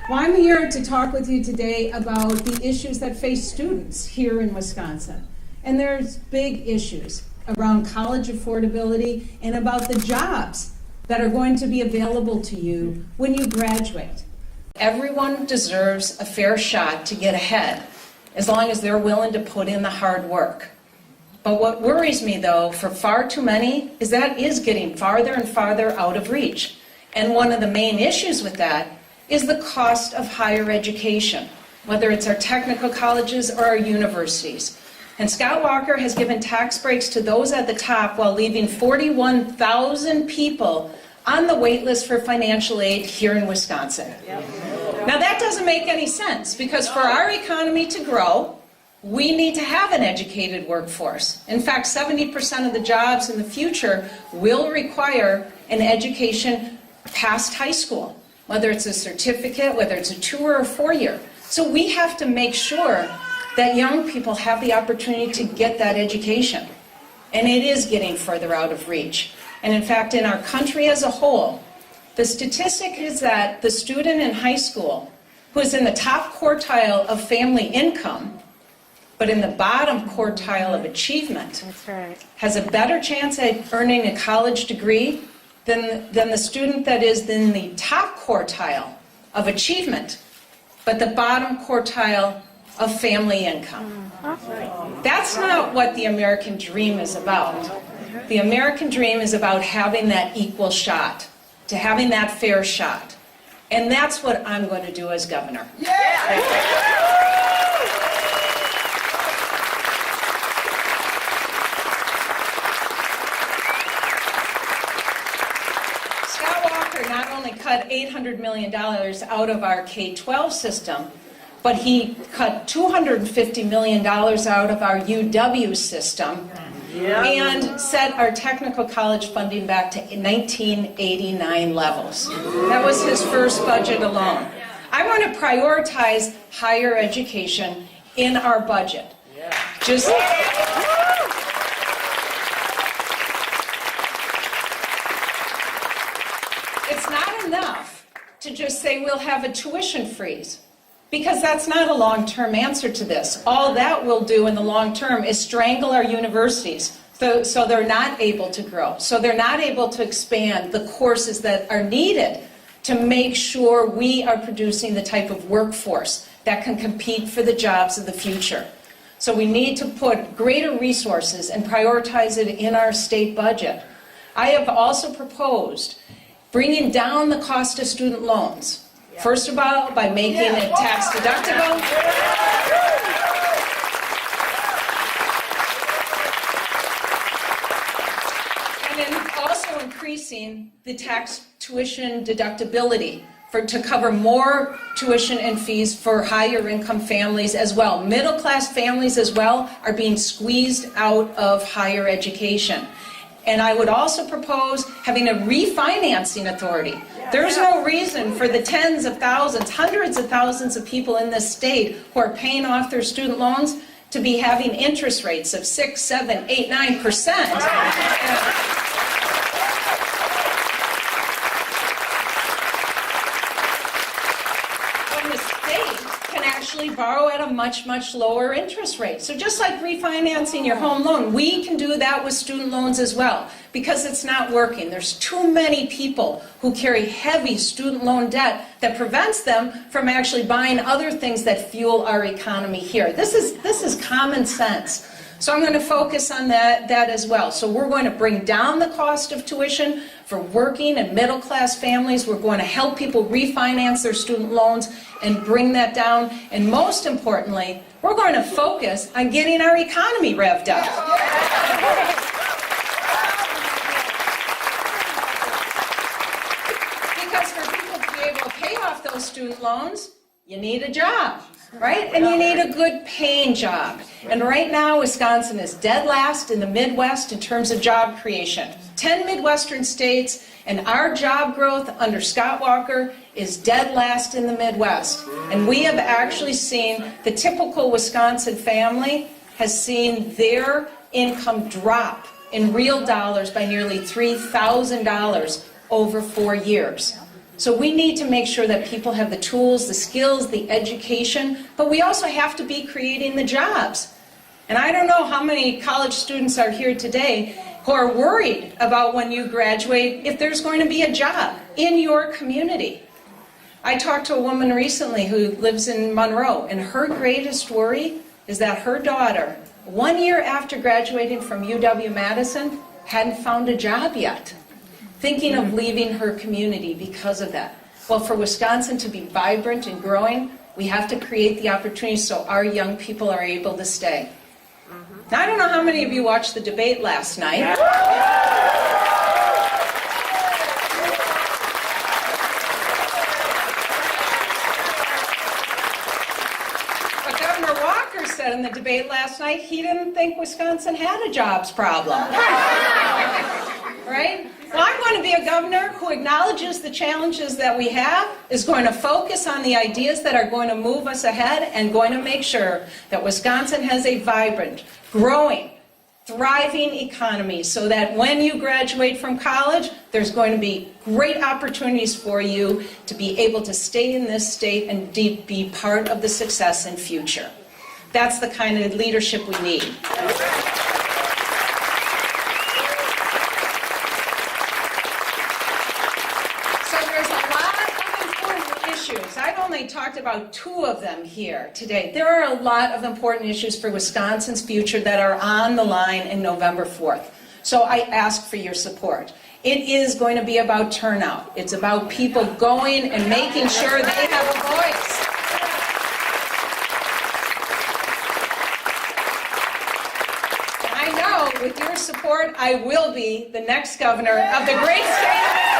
Well, I'm here to talk with you today about the issues that face students here in Wisconsin. And there's big issues around college affordability and about the jobs that are going to be available to you when you graduate. Everyone deserves a fair shot to get ahead, as long as they're willing to put in the hard work. But what worries me, though, for far too many, is that is getting farther and farther out of reach. And one of the main issues with that is the cost of higher education, whether it's our technical colleges or our universities. And Scott Walker has given tax breaks to those at the top while leaving 41,000 people on the wait list for financial aid here in Wisconsin. Now that doesn't make any sense, because for our economy to grow, we need to have an educated workforce. In fact, 70% of the jobs in the future will require an education past high school, whether it's a certificate, whether it's a 2 or a 4-year. So we have to make sure that young people have the opportunity to get that education. And it is getting further out of reach. And in fact, in our country as a whole, the statistic is that the student in high school who is in the top quartile of family income, but in the bottom quartile of achievement, has a better chance at earning a college degree than the student that is in the top quartile of achievement, but the bottom quartile of family income. That's not what the American dream is about. The American dream is about having that equal shot, to having that fair shot. And that's what I'm going to do as governor. Not only cut $800 million out of our K-12 system, but he cut $250 million out of our UW system and set our technical college funding back to 1989 levels. That was his first budget alone. I want to prioritize higher education in our budget. It's not enough to just say we'll have a tuition freeze, because that's not a long-term answer to this. All that will do in the long term is strangle our universities, so they're not able to grow, so they're not able to expand the courses that are needed to make sure we are producing the type of workforce that can compete for the jobs of the future. So we need to put greater resources and prioritize it in our state budget. I have also proposed bringing down the cost of student loans. First of all, by making it tax deductible. And then also increasing the tax tuition deductibility to cover more tuition and fees for higher income families as well. Middle class families as well are being squeezed out of higher education. And I would also propose having a refinancing authority. There's no reason for the tens of thousands, hundreds of thousands of people in this state who are paying off their student loans to be having interest rates of 6, 7, 8, 9%. Borrow at a much, much lower interest rate. So just like refinancing your home loan, we can do that with student loans as well, because it's not working. There's too many people who carry heavy student loan debt that prevents them from actually buying other things that fuel our economy here. This is common sense. So I'm going to focus on that as well. So we're going to bring down the cost of tuition for working and middle class families. We're going to help people refinance their student loans and bring that down. And most importantly, we're going to focus on getting our economy revved up. Because for people to be able to pay off those student loans, you need a job. Right? And you need a good paying job. And right now, Wisconsin is dead last in the Midwest in terms of job creation. 10 Midwestern states, and our job growth under Scott Walker is dead last in the Midwest. And we have actually seen the typical Wisconsin family has seen their income drop in real dollars by nearly $3,000 over 4 years. So we need to make sure that people have the tools, the skills, the education, but we also have to be creating the jobs. And I don't know how many college students are here today who are worried about when you graduate if there's going to be a job in your community. I talked to a woman recently who lives in Monroe, and her greatest worry is that her daughter, 1 year after graduating from UW-Madison, hadn't found a job yet, thinking of leaving her community because of that. Well, for Wisconsin to be vibrant and growing, we have to create the opportunities so our young people are able to stay. Now, I don't know how many of you watched the debate last night. But Governor Walker said in the debate last night he didn't think Wisconsin had a jobs problem. Right? Well, I'm going to be a governor who acknowledges the challenges that we have, is going to focus on the ideas that are going to move us ahead, and going to make sure that Wisconsin has a vibrant, growing, thriving economy so that when you graduate from college, there's going to be great opportunities for you to be able to stay in this state and be part of the success and future. That's the kind of leadership we need. I've only talked about 2 of them here today. There are a lot of important issues for Wisconsin's future that are on the line in November 4th. So I ask for your support. It is going to be about turnout. It's about people going and making sure they have a voice. And I know with your support, I will be the next governor of the great state of Wisconsin.